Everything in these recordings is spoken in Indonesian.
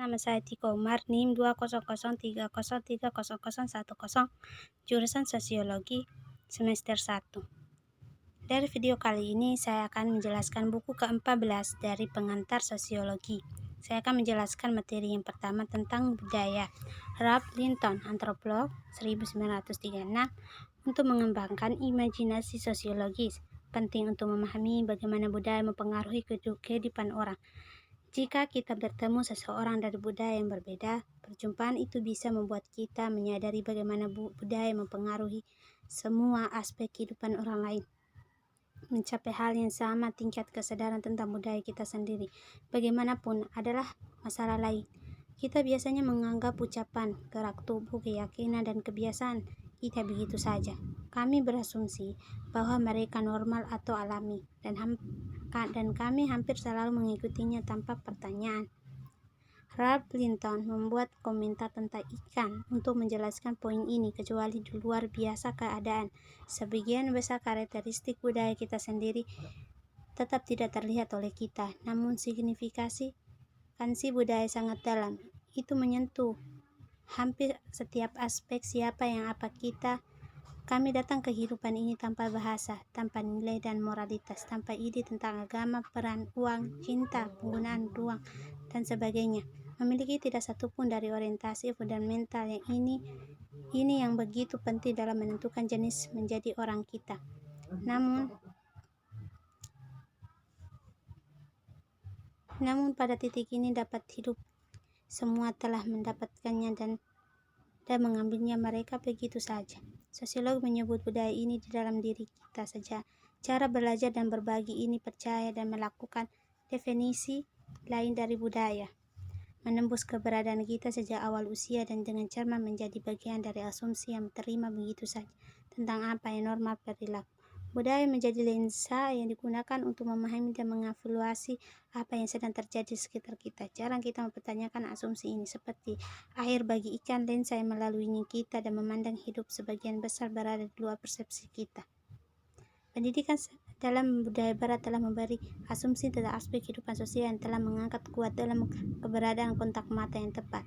nama saya Tiko Umar, NIM 200303010, jurusan Sosiologi, semester 1. Dari video kali ini, saya akan menjelaskan buku ke-14 dari pengantar sosiologi. Saya akan menjelaskan materi yang pertama tentang budaya. Ralph Linton, antropolog 1936, untuk mengembangkan imajinasi sosiologis. Penting untuk memahami bagaimana budaya mempengaruhi kehidupan orang. Jika kita bertemu seseorang dari budaya yang berbeda, perjumpaan itu bisa membuat kita menyadari bagaimana budaya mempengaruhi semua aspek kehidupan orang lain. Mencapai hal yang sama, tingkat kesadaran tentang budaya kita sendiri, bagaimanapun, adalah masalah lain. Kita biasanya menganggap ucapan, gerak tubuh, keyakinan, dan kebiasaan kita begitu saja. Kami berasumsi bahwa mereka normal atau alami, dan kami hampir selalu mengikutinya tanpa pertanyaan. Ralph Linton membuat komentar tentang ikan untuk menjelaskan poin ini, kecuali di luar biasa keadaan. Sebagian besar karakteristik budaya kita sendiri tetap tidak terlihat oleh kita, namun signifikasi budaya sangat dalam. Itu menyentuh hampir setiap aspek siapa yang apa kita. Kami datang ke kehidupan ini tanpa bahasa, tanpa nilai dan moralitas, tanpa ide tentang agama, peran, uang, cinta, penggunaan ruang, dan sebagainya. Memiliki tidak satupun dari orientasi fundamental yang ini yang begitu penting dalam menentukan jenis menjadi orang kita. Namun pada titik ini dapat hidup semua telah mendapatkannya dan mengambilnya mereka begitu saja. Sosiolog menyebut budaya ini di dalam diri kita saja. Cara belajar dan berbagi ini percaya dan melakukan definisi lain dari budaya. Menembus keberadaan kita sejak awal usia dan dengan cermat menjadi bagian dari asumsi yang terima begitu saja tentang apa yang normal perilaku. Budaya menjadi lensa yang digunakan untuk memahami dan mengevaluasi apa yang sedang terjadi di sekitar kita. Jarang kita mempertanyakan asumsi ini, seperti air bagi ikan, lensa yang melaluinya kita dan memandang hidup sebagian besar berada di luar persepsi kita. Pendidikan dalam budaya barat telah memberi asumsi tentang aspek kehidupan sosial yang telah mengangkat kuat dalam keberadaan kontak mata yang tepat.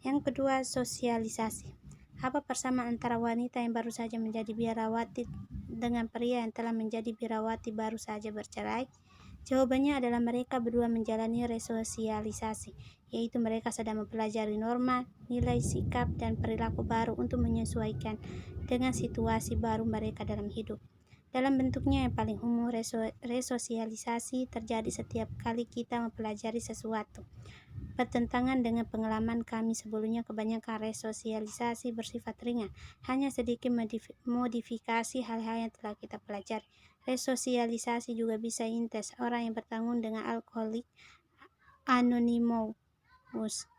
Yang kedua, sosialisasi. Apa persamaan antara wanita yang baru saja menjadi biarawati dengan pria yang telah menjadi biarawati baru saja bercerai? Jawabannya adalah mereka berdua menjalani resosialisasi, yaitu mereka sedang mempelajari norma, nilai, sikap, dan perilaku baru untuk menyesuaikan dengan situasi baru mereka dalam hidup. Dalam bentuknya yang paling umum, resosialisasi terjadi setiap kali kita mempelajari sesuatu. Bertentangan dengan pengalaman kami sebelumnya, kebanyakan resosialisasi bersifat ringan, hanya sedikit modifikasi hal-hal yang telah kita pelajari. Resosialisasi juga bisa intens. Orang yang bertanggung dengan alkoholik anonymous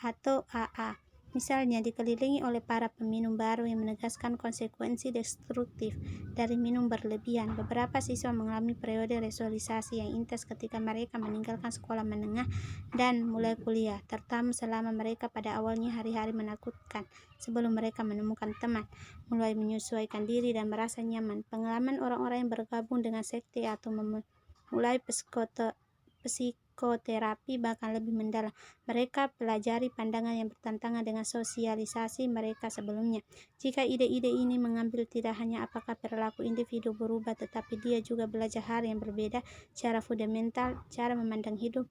atau AA, misalnya, dikelilingi oleh para peminum baru yang menegaskan konsekuensi destruktif dari minum berlebihan. Beberapa siswa mengalami periode resosialisasi yang intens ketika mereka meninggalkan sekolah menengah dan mulai kuliah, terutama selama mereka pada awalnya hari-hari menakutkan sebelum mereka menemukan teman, mulai menyesuaikan diri dan merasa nyaman. Pengalaman orang-orang yang bergabung dengan sekte atau memulai psikoterapi bahkan lebih mendalam. Mereka pelajari pandangan yang bertentangan dengan sosialisasi mereka sebelumnya. Jika ide-ide ini mengambil tidak hanya apakah perilaku individu berubah, tetapi dia juga belajar hal yang berbeda, cara fundamental, cara memandang hidup.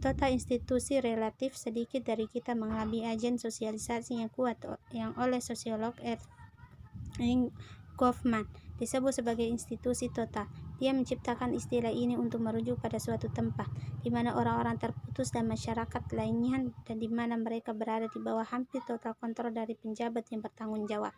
Total institusi relatif, sedikit dari kita mengalami agen sosialisasi yang kuat yang oleh sosiolog Erving Goffman disebut sebagai institusi total. Dia menciptakan istilah ini untuk merujuk pada suatu tempat di mana orang-orang terputus dan masyarakat lainnya, dan di mana mereka berada di bawah hampir total kontrol dari penjabat yang bertanggung jawab.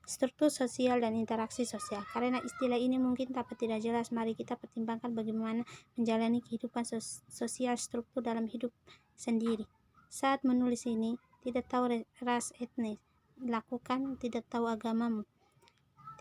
Struktur sosial dan interaksi sosial. Karena istilah ini mungkin dapat tidak jelas, mari kita pertimbangkan bagaimana menjalani kehidupan sosial struktur dalam hidup sendiri. Saat menulis ini, tidak tahu ras etnis, lakukan, tidak tahu agamamu,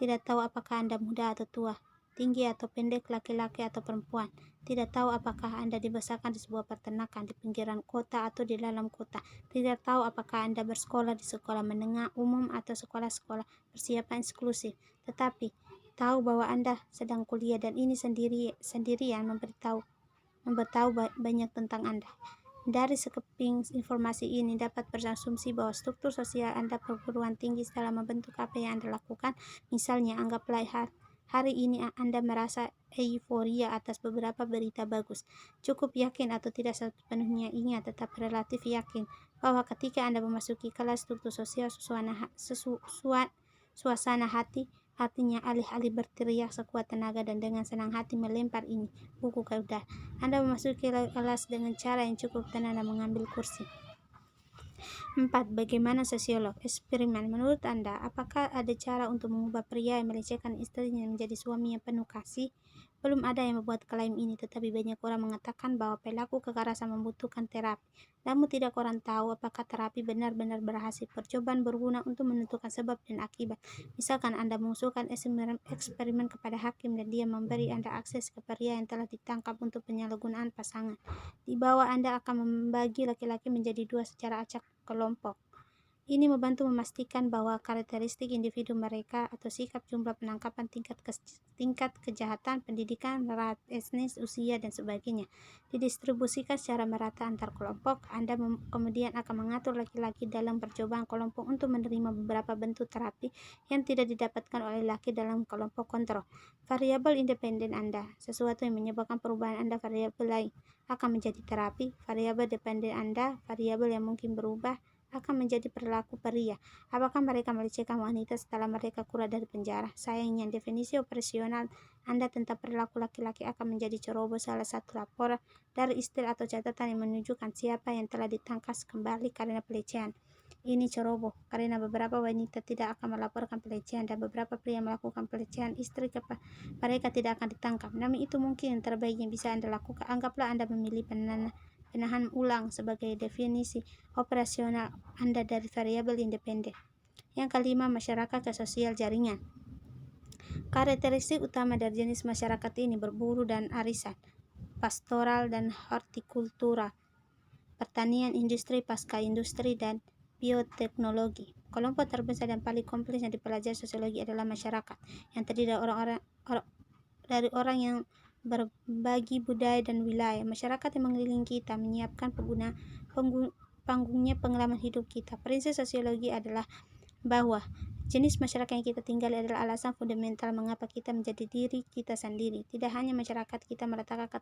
tidak tahu apakah Anda muda atau tua, tinggi atau pendek, laki-laki atau perempuan, tidak tahu apakah Anda dibesarkan di sebuah peternakan di pinggiran kota atau di dalam kota, tidak tahu apakah Anda bersekolah di sekolah menengah umum atau sekolah-sekolah persiapan eksklusif, tetapi tahu bahwa Anda sedang kuliah dan ini sendirian memberitahu banyak tentang Anda. Dari sekeping informasi ini dapat berasumsi bahwa struktur sosial Anda perguruan tinggi setelah membentuk apa yang Anda lakukan. Misalnya, anggaplah hari ini Anda merasa euforia atas beberapa berita bagus. Cukup yakin atau tidak sepenuhnya ingat, tetap relatif yakin bahwa ketika Anda memasuki kelas struktur sosial suasana hati, artinya alih-alih berteriak sekuat tenaga dan dengan senang hati melempar ini buku ke udara, Anda memasuki kelas dengan cara yang cukup tenang dan mengambil kursi. 4. Bagaimana sosiolog? Eksperimen. Menurut Anda, apakah ada cara untuk mengubah pria yang melecehkan istrinya menjadi suami yang penuh kasih? Belum ada yang membuat klaim ini, tetapi banyak orang mengatakan bahwa pelaku kekerasan membutuhkan terapi. Namun tidak orang tahu apakah terapi benar-benar berhasil. Percobaan berguna untuk menentukan sebab dan akibat. Misalkan Anda mengusulkan eksperimen kepada hakim dan dia memberi Anda akses ke pria yang telah ditangkap untuk penyalahgunaan pasangan. Di bawah Anda akan membagi laki-laki menjadi 2 secara acak kelompok. Ini membantu memastikan bahwa karakteristik individu mereka atau sikap, jumlah penangkapan, tingkat kejahatan, pendidikan, ras, etnis, usia, dan sebagainya didistribusikan secara merata antar kelompok. Anda kemudian akan mengatur laki-laki dalam percobaan kelompok untuk menerima beberapa bentuk terapi yang tidak didapatkan oleh laki dalam kelompok kontrol. Variabel independen Anda, sesuatu yang menyebabkan perubahan Anda, variabel lain akan menjadi terapi. Variabel dependen Anda, variabel yang mungkin berubah, akan menjadi perilaku pria. Apakah mereka melecehkan wanita setelah mereka keluar dari penjara? Sayangnya, definisi operasional Anda tentang perilaku laki-laki akan menjadi ceroboh. Salah satu laporan dari istri atau catatan yang menunjukkan siapa yang telah ditangkap kembali karena pelecehan. Ini ceroboh karena beberapa wanita tidak akan melaporkan pelecehan dan beberapa pria melakukan pelecehan istri mereka tidak akan ditangkap. Namun itu mungkin yang terbaik yang bisa Anda lakukan. Anggaplah Anda memilih penahan ulang sebagai definisi operasional Anda dari variabel independen. Yang kelima, masyarakat ke sosial jaringan. Karakteristik utama dari jenis masyarakat ini berburu dan arisan, pastoral dan hortikultura, pertanian, industri, pasca industri, dan bioteknologi. Kelompok terbesar dan paling kompleks yang dipelajari sosiologi adalah masyarakat yang terdiri dari orang yang berbagi budaya dan wilayah. Masyarakat yang mengelilingi kita menyiapkan panggungnya pengalaman hidup kita. Prinsip sosiologi adalah bahwa jenis masyarakat yang kita tinggali adalah alasan fundamental mengapa kita menjadi diri kita sendiri. Tidak hanya masyarakat kita meletakkan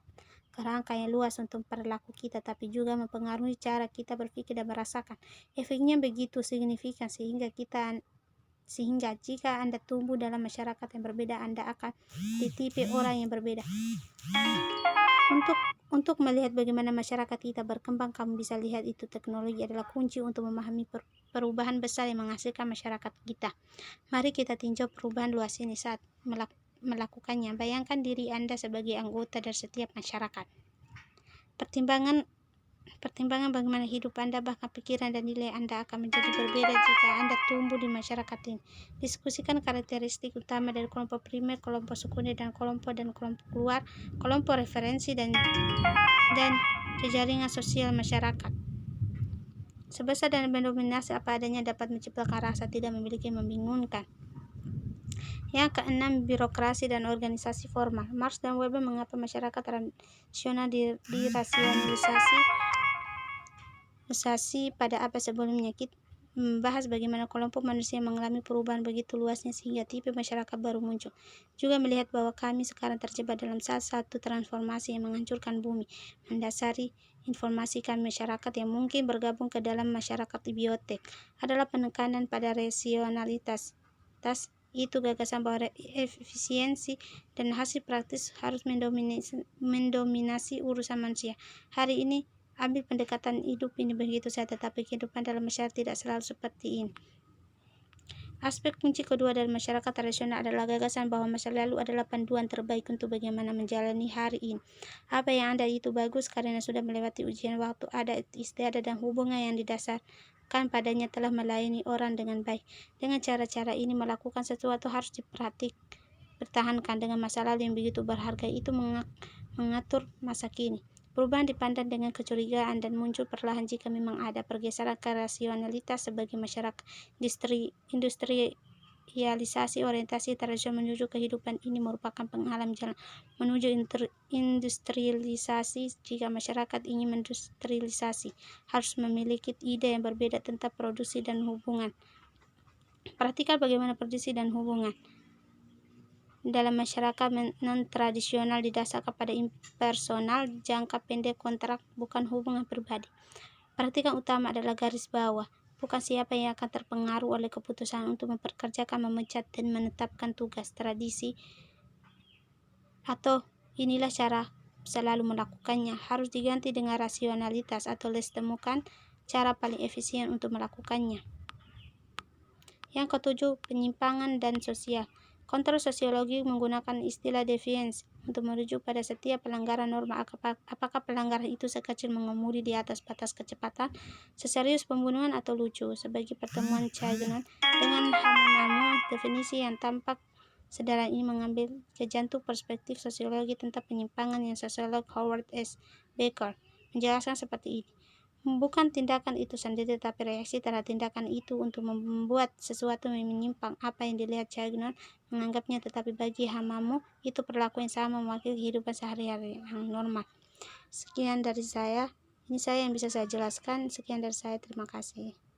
kerangka yang luas untuk perilaku kita, tapi juga mempengaruhi cara kita berpikir dan merasakan. Efeknya begitu signifikan sehingga jika Anda tumbuh dalam masyarakat yang berbeda, Anda akan ditipu orang yang berbeda. Untuk melihat bagaimana masyarakat kita berkembang, kamu bisa lihat itu teknologi adalah kunci untuk memahami perubahan besar yang menghasilkan masyarakat kita. Mari kita tinjau perubahan luas ini saat melakukannya. Bayangkan diri Anda sebagai anggota dari setiap masyarakat. Pertimbangan bagaimana hidup Anda, bahkan pikiran dan nilai Anda akan menjadi berbeda jika Anda tumbuh di masyarakat ini. Diskusikan karakteristik utama dari kelompok primer, kelompok sekunder, dan kelompok luar, kelompok referensi, dan jaringan sosial masyarakat. Sebesar dan mendominasi apa adanya dapat menciptakan rasa tidak memiliki membingungkan. Yang keenam, birokrasi dan organisasi formal. Marx dan Weber mengapa masyarakat rasional dirasialisasi pada apa sebelumnya. Kita membahas bagaimana kelompok manusia mengalami perubahan begitu luasnya sehingga tipe masyarakat baru muncul. Juga melihat bahwa kami sekarang terjebak dalam salah satu transformasi yang menghancurkan bumi. Mendasari informasi kami masyarakat yang mungkin bergabung ke dalam masyarakat biotek adalah penekanan pada rasionalitas. Itu gagasan bahwa efisiensi dan hasil praktis harus mendominasi urusan manusia. Hari ini ambil pendekatan hidup ini begitu saja, tetapi kehidupan dalam masyarakat tidak selalu seperti ini. Aspek kunci kedua dari masyarakat rasional adalah gagasan bahwa masa lalu adalah panduan terbaik untuk bagaimana menjalani hari ini. Apa yang Anda itu bagus karena sudah melewati ujian waktu, ada istiadat dan hubungan yang didasarkan padanya telah melayani orang dengan baik. Dengan cara-cara ini melakukan sesuatu harus dipertahankan dengan masa lalu yang begitu berharga itu mengatur masa kini. Perubahan dipandang dengan kecurigaan dan muncul perlahan jika memang ada pergeseran ke rasionalitas sebagai masyarakat industrialisasi, orientasi tradisional menuju kehidupan ini merupakan penghalang jalan menuju industrialisasi. Jika masyarakat ingin industrialisasi, harus memiliki ide yang berbeda tentang produksi dan hubungan. Perhatikan bagaimana produksi dan hubungan dalam masyarakat non-tradisional didasarkan pada impersonal, jangka pendek, kontrak, bukan hubungan pribadi. Perhatikan utama adalah garis bawah, bukan siapa yang akan terpengaruh oleh keputusan untuk memperkerjakan, memecat, dan menetapkan tugas. Tradisi atau inilah cara selalu melakukannya harus diganti dengan rasionalitas atau les temukan cara paling efisien untuk melakukannya. Yang ketujuh, penyimpangan dan sosial. Kontrol sosiologi menggunakan istilah deviance untuk merujuk pada setiap pelanggaran norma, apakah pelanggaran itu sekecil mengemudi di atas batas kecepatan, seserius pembunuhan, atau lucu. Sebagai pertemuan Chagnon dengan Hamamo, definisi yang tampak sederhana ini mengambil ke jantung perspektif sosiologi tentang penyimpangan yang sosiolog Howard S. Becker menjelaskan seperti ini. Bukan tindakan itu sendiri, tetapi reaksi terhadap tindakan itu untuk membuat sesuatu yang menyimpang. Apa yang dilihat Chagnon menganggapnya, tetapi bagi Hamamo itu perilaku yang sama mewakili kehidupan sehari-hari yang normal. Sekian dari saya. Ini saya yang bisa saya jelaskan. Sekian dari saya. Terima kasih.